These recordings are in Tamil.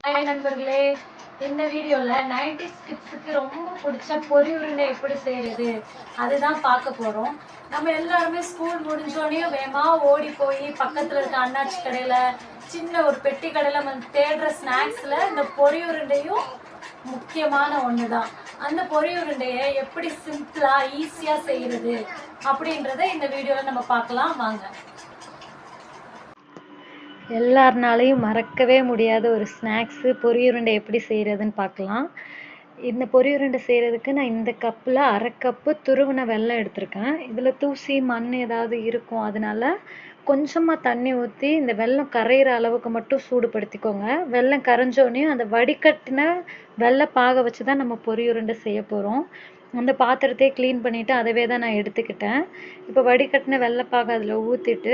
ஹாய் நண்பர்களே, இந்த வீடியோல 90s கிட்ஸுக்கு ரொம்ப பிடிச்ச பொரி உருண்டை எப்படி செய்யறது அதுதான் பார்க்க போறோம். நம்ம எல்லாருமே ஸ்கூல் முடிஞ்சோடனே வேகமா ஓடி போய் பக்கத்துல இருக்க அண்ணாச்சி கடையில சின்ன ஒரு பெட்டி கடையில வந்து தேடுற ஸ்நாக்ஸ்ல இந்த பொரி உருண்டையும் முக்கியமான ஒண்ணுதான். அந்த பொரி உருண்டையை எப்படி சிம்பிளா ஈஸியா செய்யறது அப்படின்றத இந்த வீடியோல நம்ம பார்க்கலாம் வாங்க. எல்லாருனாலையும் மறக்கவே முடியாத ஒரு ஸ்நாக்ஸு பொரியுருண்டை எப்படி செய்கிறதுன்னு பார்க்கலாம். இந்த பொரியுருண்டை செய்கிறதுக்கு நான் இந்த கப்பில் அரை கப்பு துருவின வெல்லம் எடுத்திருக்கேன். இதில் தூசி மண் ஏதாவது இருக்கும், அதனால கொஞ்சமாக தண்ணி ஊற்றி இந்த வெல்லம் கரையிற அளவுக்கு மட்டும் சூடுபடுத்திக்கோங்க. வெல்லம் கரைஞ்சோடனே அந்த வடிகட்டின வெல்ல பாக வச்சு தான் நம்ம பொரியுருண்டை செய்ய போகிறோம். அந்த பாத்திரத்தையே க்ளீன் பண்ணிவிட்டு அதவே தான் நான் எடுத்துக்கிட்டேன். இப்போ வடிகட்டின வெள்ளைப்பாக அதில் ஊற்றிட்டு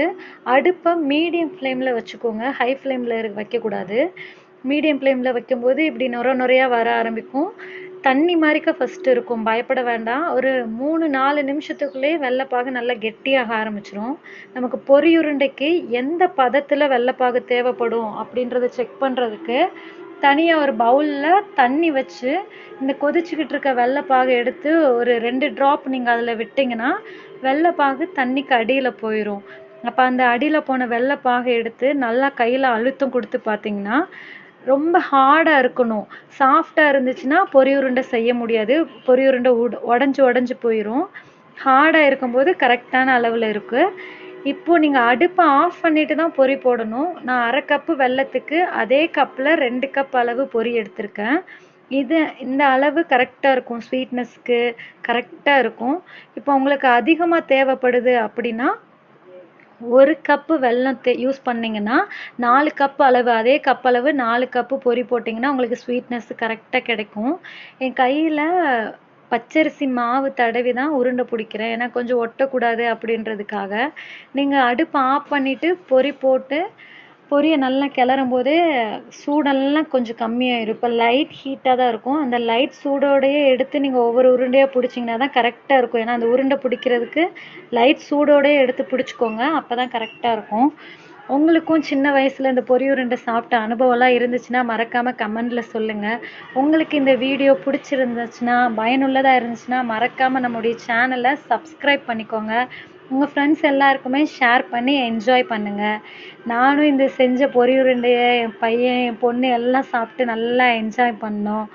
அடுப்பை மீடியம் ஃப்ளேமில் வச்சுக்கோங்க. ஹை ஃப்ளேமில் வைக்கக்கூடாது. மீடியம் ஃப்ளேமில் வைக்கும்போது இப்படி நுரையாக வர ஆரம்பிக்கும். தண்ணி மாதிரிக்க ஃபஸ்ட்டு இருக்கும், பயப்பட வேண்டாம். ஒரு 3-4 நிமிஷத்துக்குள்ளே வெள்ளைப்பாகு நல்லா கெட்டியாக ஆரம்பிச்சிடும். நமக்கு பொரியுருண்டைக்கு எந்த பதத்தில் வெள்ளைப்பாகு தேவைப்படும் அப்படின்றத செக் பண்ணுறதுக்கு தனியாக ஒரு பவுலில் தண்ணி வச்சு இந்த கொதிச்சுக்கிட்டு இருக்க வெள்ளைப்பாகு எடுத்து ஒரு 2 ட்ராப் நீங்கள் அதில் விட்டிங்கன்னா வெள்ளைப்பாகு தண்ணிக்கு அடியில் போயிடும். அப்போ அந்த அடியில் போன வெள்ளைப்பாகை எடுத்து நல்லா கையில் அழுத்தம் கொடுத்து பார்த்தீங்கன்னா ரொம்ப ஹார்டாக இருக்கணும். சாஃப்டாக இருந்துச்சுன்னா பொரியுருண்டை செய்ய முடியாது. பொரியுருண்டை உடஞ்சி போயிடும். ஹார்டாக இருக்கும்போது கரெக்டான அளவில் இருக்குது. இப்போ நீங்கள் அடுப்பை ஆஃப் பண்ணிட்டு தான் பொரி போடணும். நான் அரை கப்பு வெல்லத்துக்கு அதே கப்பில் 2 கப் அளவு பொரி எடுத்திருக்கேன். இந்த அளவு கரெக்டாக இருக்கும், ஸ்வீட்னஸ்க்கு கரெக்டாக இருக்கும். இப்போ உங்களுக்கு அதிகமாக தேவைப்படுது அப்படின்னா 1 கப்பு வெல்லம் யூஸ் பண்ணிங்கன்னா 4 கப் அளவு, அதே கப் அளவு 4 கப்பு பொரி போட்டிங்கன்னா உங்களுக்கு ஸ்வீட்னஸ் கரெக்டாக கிடைக்கும். என் கையில் பச்சரிசி மாவு தடவி தான் உருண்டை பிடிக்கிறேன், ஏன்னா கொஞ்சம் ஒட்டக்கூடாது அப்படின்றதுக்காக. நீங்கள் அடுப்பை ஆஃப் பண்ணிவிட்டு பொரி போட்டு பொரியை நல்லா கிளறும் போதே சூடெல்லாம் கொஞ்சம் கம்மியாயிடும். இப்போ லைட் ஹீட்டாக தான் இருக்கும். அந்த லைட் சூடோடையே எடுத்து நீங்கள் ஒவ்வொரு உருண்டையாக பிடிச்சிங்கன்னா தான் கரெக்டாக இருக்கும். ஏன்னா அந்த உருண்டை பிடிக்கிறதுக்கு லைட் சூடோடையே எடுத்து பிடிச்சிக்கோங்க, அப்போ தான் கரெக்டாக இருக்கும். உங்களுக்கும் சின்ன வயசில் இந்த பொரி உருண்டை சாப்பிட்ட அனுபவம்லாம் இருந்துச்சுன்னா மறக்காமல் கமெண்டில் சொல்லுங்கள். உங்களுக்கு இந்த வீடியோ பிடிச்சிருந்துச்சுன்னா, பயனுள்ளதாக இருந்துச்சுன்னா மறக்காமல் நம்முடைய சேனலை சப்ஸ்கிரைப் பண்ணிக்கோங்க. உங்கள் ஃப்ரெண்ட்ஸ் எல்லாருக்குமே ஷேர் பண்ணி என்ஜாய் பண்ணுங்கள். நானும் இந்த செஞ்ச பொரி உருண்டையை என் பையன் என் பொண்ணு எல்லாம் சாப்பிட்டு நல்லா என்ஜாய் பண்ணோம்.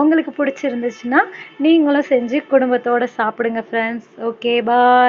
உங்களுக்கு பிடிச்சிருந்துச்சுன்னா நீங்களும் செஞ்சு குடும்பத்தோடு சாப்பிடுங்க ஃப்ரெண்ட்ஸ். ஓகே, பாய்.